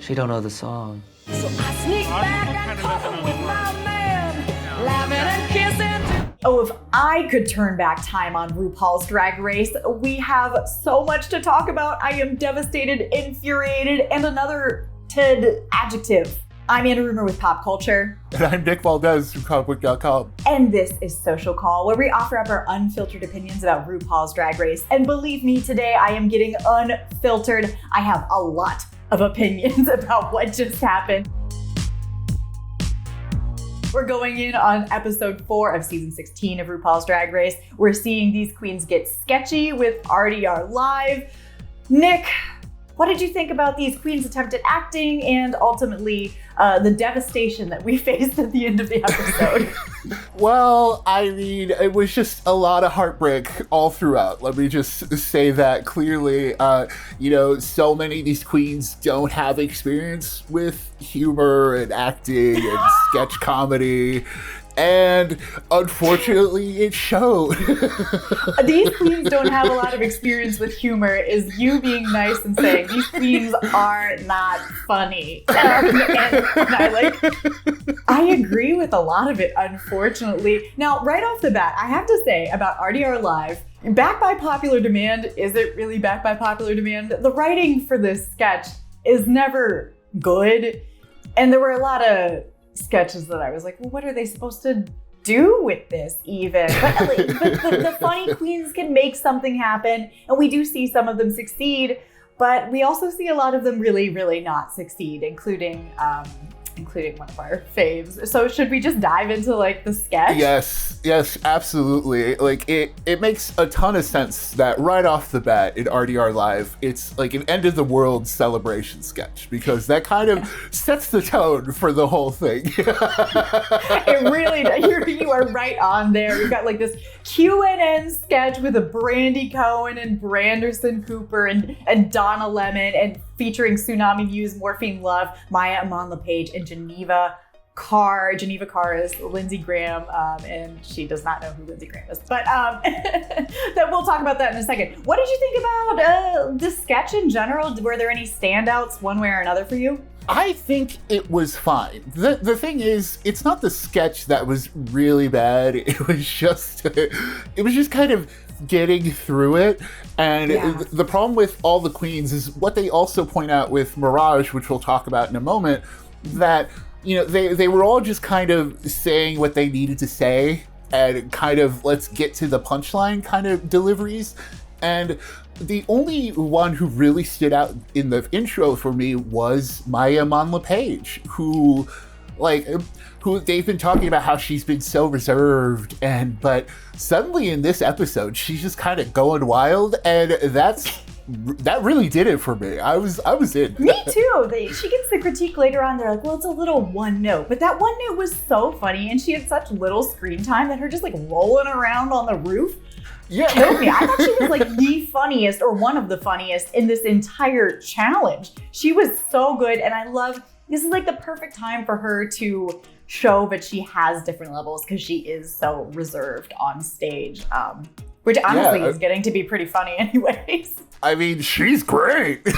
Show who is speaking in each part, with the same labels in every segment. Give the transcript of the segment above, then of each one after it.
Speaker 1: She don't know the song.
Speaker 2: So I sneak back and cuddle with my man, laughing and kissing. Oh, if I could turn back time on RuPaul's Drag Race, we have so much to talk about. I am devastated, infuriated, and another TED adjective. I'm Anna Rumor with PopCulture.
Speaker 3: And I'm Nick Valdez from comicbook.com.
Speaker 2: And this is Social Call, where we offer up our unfiltered opinions about RuPaul's Drag Race. And believe me, today I am getting unfiltered. I have a lot of opinions about what just happened. We're going in on episode 4 of season 16 of RuPaul's Drag Race. We're seeing these queens get sketchy with RDR Live. Nick, what did you think about these queens' attempted acting and ultimately the devastation that we faced at the end of the episode?
Speaker 3: Well, I mean, it was just a lot of heartbreak all throughout. Let me just say that clearly. So many of these queens don't have experience with humor and acting and sketch comedy. And unfortunately, it showed.
Speaker 2: These queens don't have a lot of experience with humor is you being nice and saying these queens are not funny. And I agree with a lot of it, unfortunately. Now, right off the bat, I have to say about RDR Live, backed by popular demand, is it really backed by popular demand? The writing for this sketch is never good. And there were a lot of sketches that I was like, well, what are they supposed to do with this even? But the funny queens can make something happen, and we do see some of them succeed, but we also see a lot of them really, really not succeed, including one of our faves. So should we just dive into the sketch?
Speaker 3: Yes, absolutely. It makes a ton of sense that right off the bat in RDR Live, it's like an end of the world celebration sketch, because that kind of sets the tone for the whole thing.
Speaker 2: It really does. You are right on there. We've got this QNN sketch with a Brandy Cohen and Branderson Cooper and Donna Lemon, and featuring Tsunami Muse, Morphine Love, Maya Iman LePage, and Geneva Carr. Geneva Carr is Lindsey Graham, and she does not know who Lindsey Graham is. But that we'll talk about that in a second. What did you think about the sketch in general? Were there any standouts one way or another for you?
Speaker 3: I think it was fine. The thing is, it's not the sketch that was really bad. It was just kind of getting through it. And the problem with all the queens is what they also point out with Mirage, which we'll talk about in a moment, that they were all just kind of saying what they needed to say and kind of let's get to the punchline kind of deliveries. And the only one who really stood out in the intro for me was Maya Iman LePage, who they've been talking about how she's been so reserved, but suddenly in this episode she's just kind of going wild, and that really did it for me. I was in.
Speaker 2: Me too. She gets the critique later on. They're like, well, it's a little one note, but that one note was so funny, and she had such little screen time that her just rolling around on the roof killed me. I thought she was the funniest, or one of the funniest, in this entire challenge. She was so good, and I love, this is the perfect time for her to show that she has different levels, because she is so reserved on stage, which honestly is getting to be pretty funny anyways.
Speaker 3: I mean, she's great.
Speaker 2: That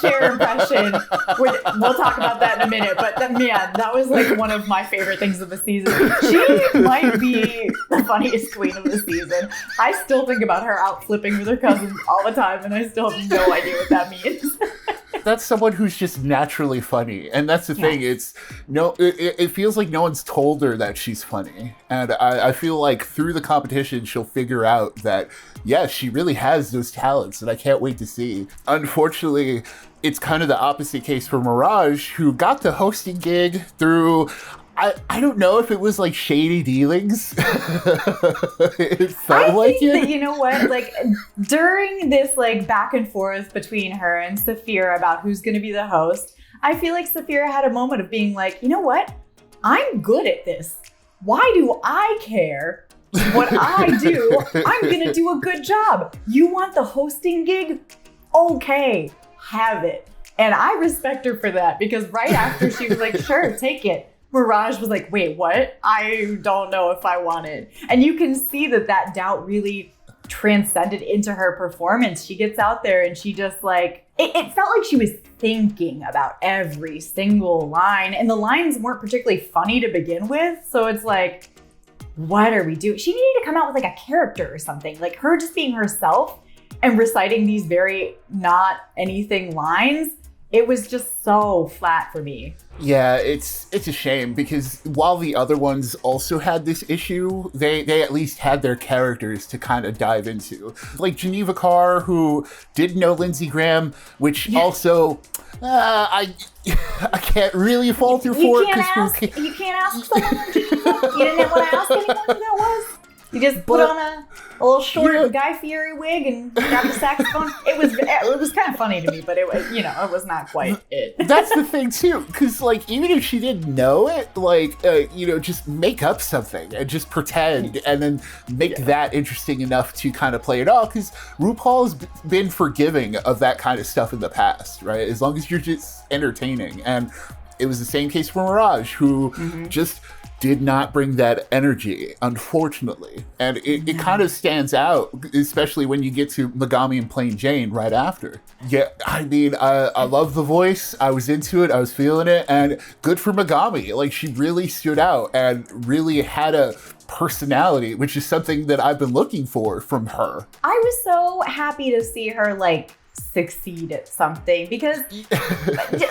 Speaker 2: Cher impression, we'll talk about that in a minute, but that was one of my favorite things of the season. She might be the funniest queen of the season. I still think about her out flipping with her cousins all the time, and I still have no idea what that means.
Speaker 3: That's someone who's just naturally funny, and that's the thing. It feels like no one's told her that she's funny, and I feel like through the competition she'll figure out that she really has those talents, and I can't wait to see. Unfortunately, it's kind of the opposite case for Mirage, who got the hosting gig through, I don't know if it was shady dealings. It felt like it.
Speaker 2: That, you know what? During this back and forth between her and Saphira about who's going to be the host, I feel like Saphira had a moment of being you know what? I'm good at this. Why do I care what I do? I'm going to do a good job. You want the hosting gig? Okay, have it. And I respect her for that, because right after she was sure, take it. Mirage was wait, what? I don't know if I want it. And you can see that doubt really transcended into her performance. She gets out there and she just like, it felt like she was thinking about every single line, and the lines weren't particularly funny to begin with. So it's like, what are we doing? She needed to come out with like a character or something, like her just being herself and reciting these very not anything lines. It was just so flat for me.
Speaker 3: Yeah, it's a shame because while the other ones also had this issue, they at least had their characters to kind of dive into. Like Geneva Carr, who didn't know Lindsey Graham, which also I can't really fault her for it.
Speaker 2: You can't ask someone, Geneva. You didn't want to ask anyone who that was. You just put on a little short Guy Fieri wig and got the saxophone. It was kind of funny to me, but it was, you know, it was not quite it.
Speaker 3: That's the thing too, because like even if she didn't know it, like you know, just make up something and just pretend, and then make that interesting enough to kind of play it off. Because RuPaul's been forgiving of that kind of stuff in the past, right? As long as you're just entertaining, and it was the same case for Mirage, who just did not bring that energy, unfortunately. And it kind of stands out, especially when you get to Megami and Plain Jane right after. Yeah, I mean, I love the voice. I was into it. I was feeling it. And good for Megami. Like, she really stood out and really had a personality, which is something that I've been looking for from her.
Speaker 2: I was so happy to see her, like, succeed at something, because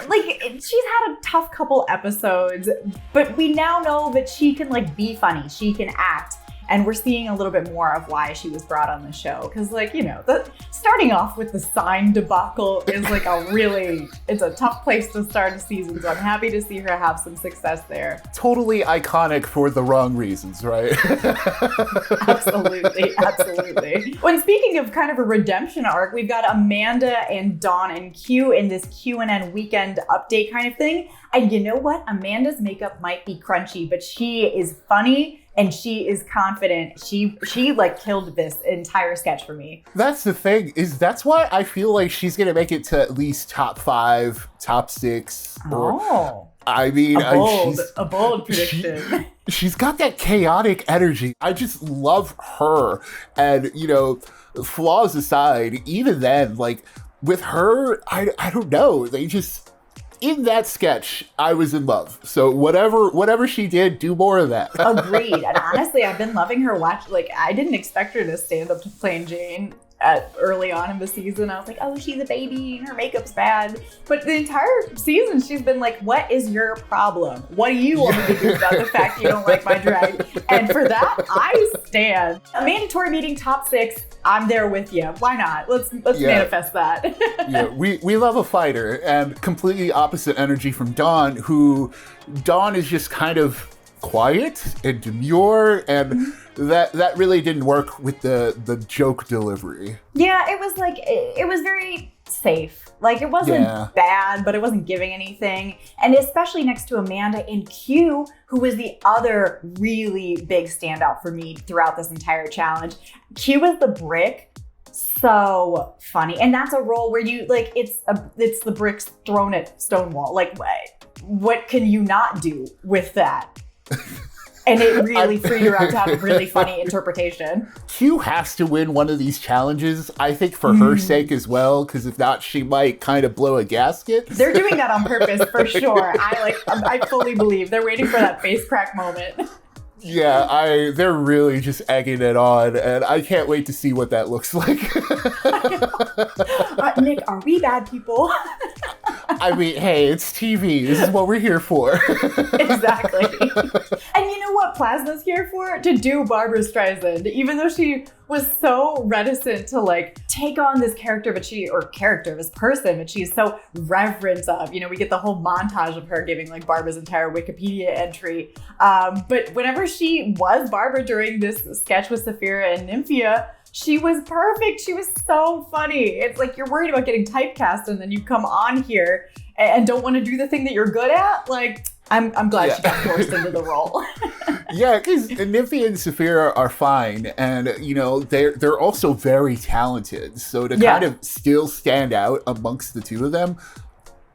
Speaker 2: like she's had a tough couple episodes, but we now know that she can like be funny, she can act, and we're seeing a little bit more of why she was brought on the show. Because like, you know, starting off with the sign debacle is like it's a tough place to start a season, so I'm happy to see her have some success there.
Speaker 3: Totally iconic for the wrong reasons, right?
Speaker 2: Absolutely. When speaking of kind of a redemption arc, we've got Amanda and Dawn and Q in this Q&N weekend update kind of thing. And you know what? Amanda's makeup might be crunchy, but she is funny and she is confident. She like killed this entire sketch for me.
Speaker 3: That's the thing, is that's why I feel like she's gonna make it to at least top 5, top 6. I mean,
Speaker 2: a bold prediction.
Speaker 3: She's got that chaotic energy. I just love her. And, you know, flaws aside, even then, like, with her, I don't know. They just, in that sketch, I was in love. So whatever she did, do more of that.
Speaker 2: Agreed. And honestly, I've been loving her watch. Like, I didn't expect her to stand up to Plain Jane early on in the season. I was like, oh, she's a baby and her makeup's bad. But the entire season, she's been like, what is your problem? What do you want me to do about the fact you don't like my drag? And for that, I stand. A mandatory meeting top 6. I'm there with you. Why not? Let's manifest that.
Speaker 3: Yeah, we love a fighter, and completely opposite energy from Dawn, Dawn is just kind of quiet and demure, and that really didn't work with the joke delivery.
Speaker 2: Yeah, it was like, it was very safe. Like, it wasn't bad, but it wasn't giving anything. And especially next to Amanda and Q, who was the other really big standout for me throughout this entire challenge. Q was the brick. So funny. And that's a role where you, like, it's the bricks thrown at Stonewall. Like, what can you not do with that? And it really freed her out to have a really funny interpretation.
Speaker 3: Q has to win one of these challenges, I think, for her sake as well, because if not, she might kind of blow a gasket.
Speaker 2: They're doing that on purpose, for sure. I fully believe they're waiting for that face crack moment.
Speaker 3: Yeah, they're really just egging it on, and I can't wait to see what that looks like.
Speaker 2: Nick, are we bad people?
Speaker 3: I mean, hey, it's TV. This is what we're here for.
Speaker 2: Exactly. And you know what Plasma's here for? To do Barbra Streisand. Even though she was so reticent to like take on this character, this person, but she's so reverent of, you know, we get the whole montage of her giving like Barbara's entire Wikipedia entry. But whenever she was Barbara during this sketch with Sapphira and Nymphia, she was perfect. She was so funny. It's like, you're worried about getting typecast and then you come on here and don't want to do the thing that you're good at. Like, I'm glad she got forced into the role.
Speaker 3: Yeah, because Nymphia and Sapphira are fine, and you know they're also very talented. So to kind of still stand out amongst the two of them,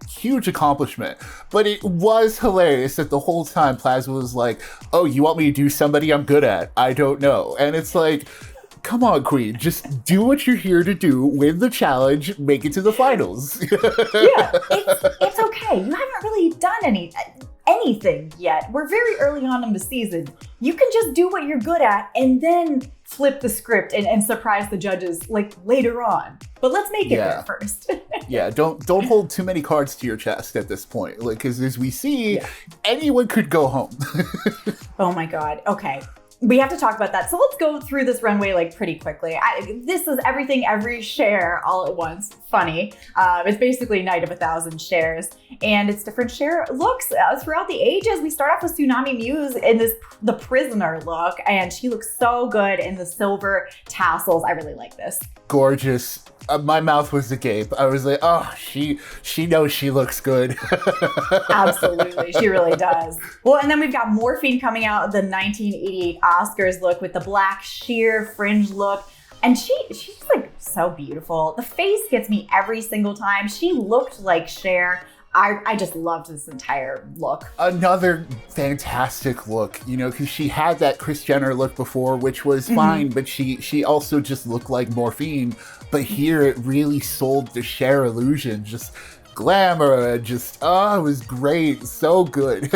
Speaker 3: huge accomplishment. But it was hilarious that the whole time Plasma was like, "Oh, you want me to do somebody I'm good at? I don't know." And it's like, come on, Queen. Just do what you're here to do. Win the challenge. Make it to the finals.
Speaker 2: It's okay. You haven't really done anything yet. We're very early on in the season. You can just do what you're good at and then flip the script and surprise the judges like later on. But let's make it there first.
Speaker 3: Don't hold too many cards to your chest at this point. Like, because as we see, anyone could go home.
Speaker 2: Oh my God. Okay. We have to talk about that. So let's go through this runway like pretty quickly. This is everything, every share all at once. Funny. It's basically Night of 1,000 shares, and it's different share looks throughout the ages. We start off with Tsunami Muse in the prisoner look, and she looks so good in the silver tassels. I really like this.
Speaker 3: Gorgeous. My mouth was agape. I was like, oh, she knows she looks good.
Speaker 2: Absolutely, she really does. Well, and then we've got Morphine coming out, the 1988 Oscars look with the black sheer fringe look. And she's like so beautiful. The face gets me every single time. She looked like Cher. I just loved this entire look. Another
Speaker 3: fantastic look, you know, because she had that Kris Jenner look before, which was fine, but she also just looked like Morphine. But here it really sold the Cher illusion, just glamour, just, it was great, so good.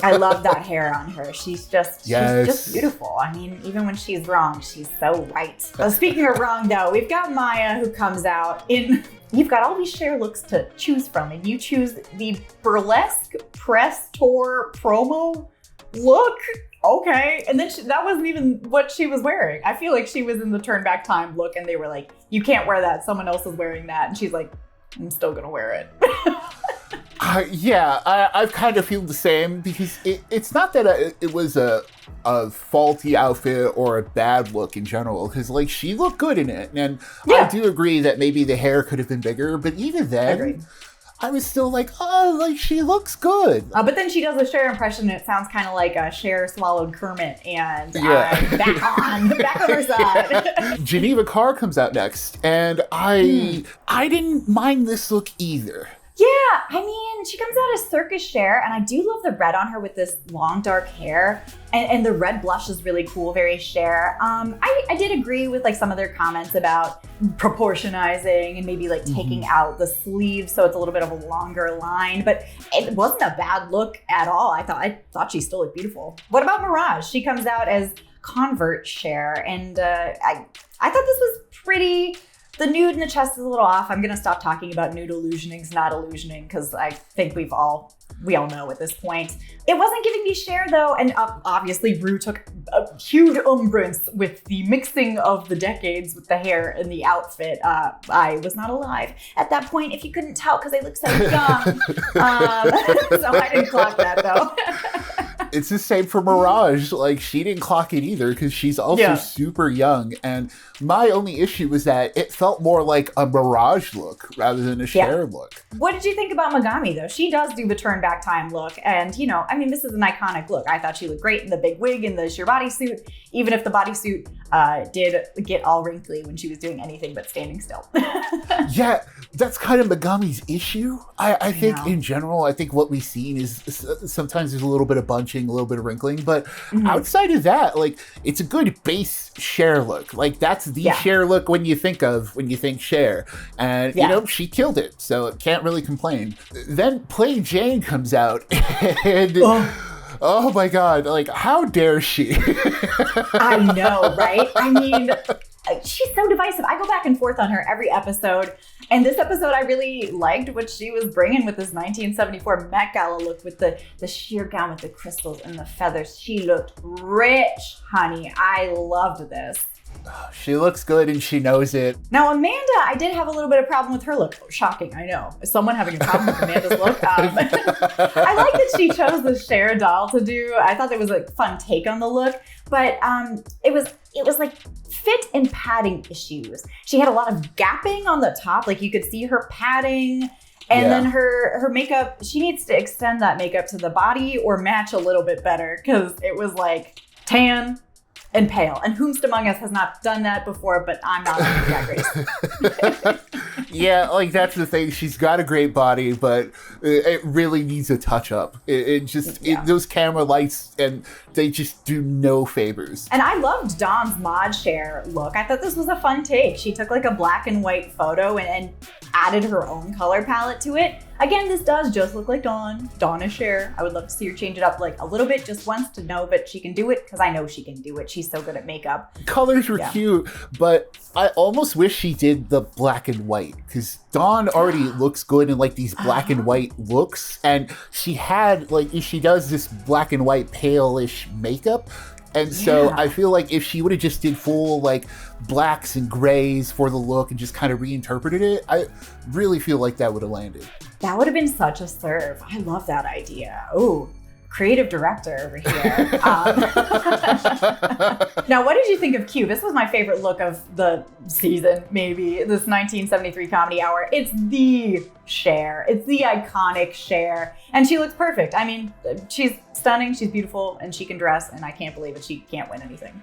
Speaker 2: I love that hair on her. She's just beautiful. I mean, even when she's wrong, she's so right. Speaking of wrong though, we've got Maya who comes out in... You've got all these Cher looks to choose from, and you choose the burlesque press tour promo look. Okay. And then that wasn't even what she was wearing. I feel like she was in the turn back time look, and they were like, you can't wear that. Someone else is wearing that. And she's like, I'm still going to wear it.
Speaker 3: I kind of feel the same, because it's not that it was a faulty outfit or a bad look in general, because like she looked good in it, and I do agree that maybe the hair could have been bigger, but even then I was still like, oh, like she looks good.
Speaker 2: But then she does a Cher impression, and it sounds kind of like a Cher swallowed Kermit, and back on her side.
Speaker 3: Geneva Carr comes out next, and I didn't mind this look either.
Speaker 2: Yeah, I mean, she comes out as Circus Cher, and I do love the red on her with this long, dark hair, and the red blush is really cool, very Cher. I did agree with like some of their comments about proportionizing and maybe like taking out the sleeves so it's a little bit of a longer line, but it wasn't a bad look at all. I thought she still looked beautiful. What about Mirage? She comes out as Convert Cher, and I thought this was pretty... The nude in the chest is a little off. I'm gonna stop talking about nude illusioning's not illusioning, because I think we all know at this point. It wasn't giving me Cher though, and obviously Ru took a huge umbrance with the mixing of the decades with the hair and the outfit. I was not alive at that point, if you couldn't tell, because I look so young. So I didn't clock that though.
Speaker 3: It's the same for Mirage. Like, she didn't clock it either, because she's also super young. And my only issue was that it felt more like a Mirage look rather than a Cher look.
Speaker 2: What did you think about Megami though? She does do the turn back time look, and you know, I mean, this is an iconic look. I thought she looked great in the big wig and the sheer bodysuit, even if the bodysuit did get all wrinkly when she was doing anything but standing still.
Speaker 3: Yeah, that's kind of Megami's issue. I think in general, I think what we've seen is sometimes there's a little bit of bunching, a little bit of wrinkling, but outside of that, like, it's a good base Cher look. Like, that's the Cher look when you think Cher. And, you know, she killed it, so can't really complain. Then Plain Jane comes out, and... Oh my God, like, how dare she?
Speaker 2: I know, right? I mean, she's so divisive. I go back and forth on her every episode. And this episode, I really liked what she was bringing with this 1974 Met Gala look with the sheer gown with the crystals and the feathers. She looked rich, honey. I loved this.
Speaker 3: She looks good and she knows it.
Speaker 2: Now, Amanda, I did have a little bit of problem with her look. Shocking, I know. Is someone having a problem with Amanda's look? I like that she chose the Cher doll to do. I thought it was a fun take on the look, but it was like fit and padding issues. She had a lot of gapping on the top, like you could see her padding. And then her makeup, she needs to extend that makeup to the body or match a little bit better, because it was like tan and pale. And whomst among us has not done that before, but I'm not on that race.
Speaker 3: Yeah, like that's the thing. She's got a great body, but it really needs a touch up. Those camera lights, and they just do no favors.
Speaker 2: And I loved Dawn's mod share look. I thought this was a fun take. She took like a black and white photo and added her own color palette to it. Again, this does just look like Dawn. Dawn is Cher. I would love to see her change it up like a little bit just once to know that she can do it, because I know she can do it. She's so good at makeup.
Speaker 3: Colors were cute, but I almost wish she did the black and white, because Dawn already looks good in like these black and white looks, and she does this black and white pale-ish makeup. And so I feel like if she would have just did full like blacks and grays for the look and just kind of reinterpreted it, I really feel like that would have landed.
Speaker 2: That would have been such a serve. I love that idea. Ooh, creative director over here. Now, what did you think of Q? This was my favorite look of the season, maybe. This 1973 comedy hour. It's the Cher. It's the iconic Cher. And she looks perfect. I mean, she's stunning, she's beautiful, and she can dress, and I can't believe that she can't win anything.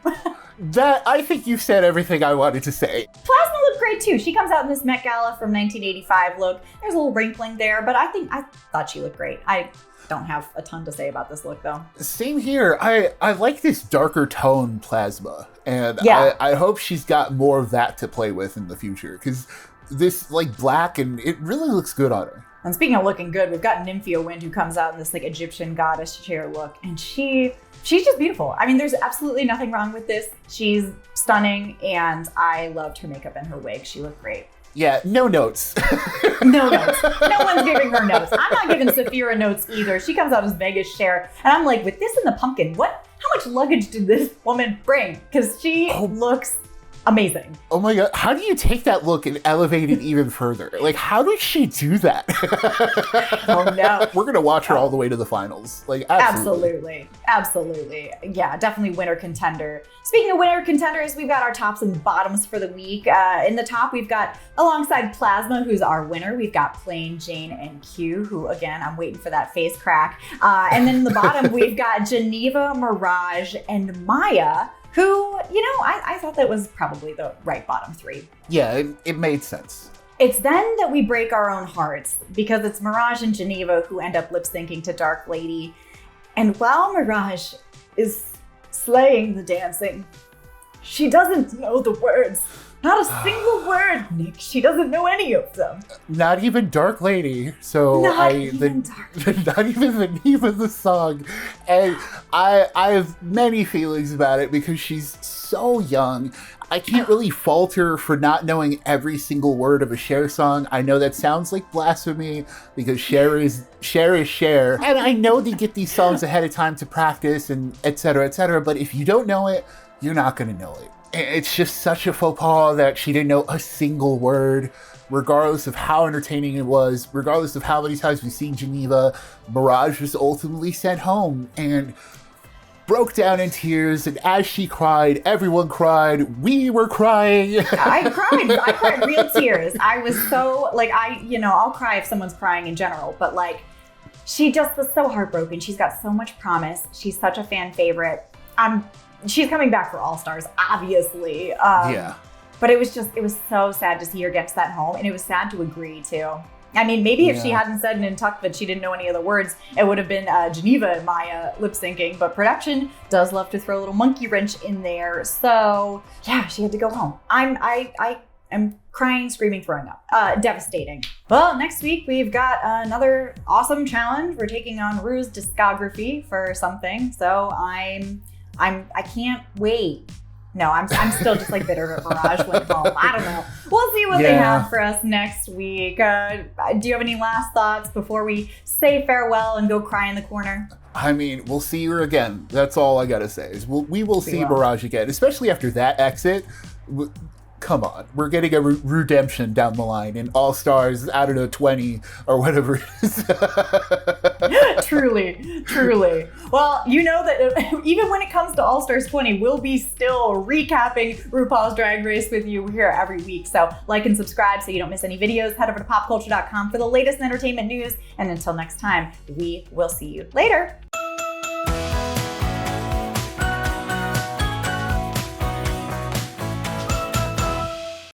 Speaker 3: I think you said everything I wanted to say.
Speaker 2: Plasma looked great too. She comes out in this Met Gala from 1985 look. There's a little wrinkling there, but I thought she looked great. I don't have a ton to say about this look though.
Speaker 3: Same here. I like this darker tone Plasma, and I hope she's got more of that to play with in the future, because this like black, and it really looks good on her.
Speaker 2: And speaking of looking good, we've got Nymphia Wind, who comes out in this like Egyptian goddess Cher look, and she's just beautiful. I mean, there's absolutely nothing wrong with this. She's stunning, and I loved her makeup and her wig. She looked great.
Speaker 3: Yeah, no notes.
Speaker 2: No notes. No one's giving her notes. I'm not giving Saphira notes either. She comes out as Vegas Cher, and I'm like, with this and the pumpkin, how much luggage did this woman bring? Because she looks amazing.
Speaker 3: Oh my God. How do you take that look and elevate it even further? Like, how did she do that?
Speaker 2: Oh no.
Speaker 3: We're going to watch her all the way to the finals. Like, absolutely.
Speaker 2: Absolutely. Yeah, definitely winner contender. Speaking of winner contenders, we've got our tops and bottoms for the week. In the top, we've got, alongside Plasma, who's our winner, we've got Plain Jane and Q, who, again, I'm waiting for that face crack. And then in the bottom, we've got Geneva, Mirage, and Maya, who, I thought that was probably the right bottom three.
Speaker 3: Yeah, it made sense.
Speaker 2: It's then that we break our own hearts, because it's Mirage and Geneva who end up lip syncing to Dark Lady. And while Mirage is slaying the dancing, she doesn't know the words. Not a single word, Nick. She doesn't know any of them.
Speaker 3: Not even Dark Lady. So not even the name of the song. And I have many feelings about it, because she's so young. I can't really fault her for not knowing every single word of a Cher song. I know that sounds like blasphemy, because Cher is Cher. And I know they get these songs ahead of time to practice and et cetera, but if you don't know it, you're not going to know it. It's just such a faux pas that she didn't know a single word, regardless of how entertaining it was, regardless of how many times we've seen Geneva. Mirage was ultimately sent home and broke down in tears, and as she cried, everyone cried. We were crying.
Speaker 2: I cried real tears. I was so, I'll cry if someone's crying in general, but she just was so heartbroken. She's got so much promise. She's such a fan favorite. She's coming back for All Stars, obviously.
Speaker 3: Yeah.
Speaker 2: But it was so sad to see her get to that home, and it was sad to agree to. I mean, maybe if she hadn't said in Tuck that she didn't know any of the words, it would have been Geneva and Maya lip syncing. But production does love to throw a little monkey wrench in there. So yeah, she had to go home. I am crying, screaming, throwing up. Devastating. Well, next week we've got another awesome challenge. We're taking on Ru's discography for something. So I can't wait. No, I'm still just bitter that Mirage went home. I don't know. We'll see what they have for us next week. Do you have any last thoughts before we say farewell and go cry in the corner?
Speaker 3: I mean, we'll see her again. That's all I gotta say. Is we will see Mirage again, especially after that exit. Come on, we're getting a redemption down the line in All Stars, I don't know, 20 or whatever it is. Truly. Well, you know that even when it comes to All Stars 20, we'll be still recapping RuPaul's Drag Race with you here every week. So like and subscribe so you don't miss any videos. Head over to popculture.com for the latest entertainment news. And until next time, we will see you later.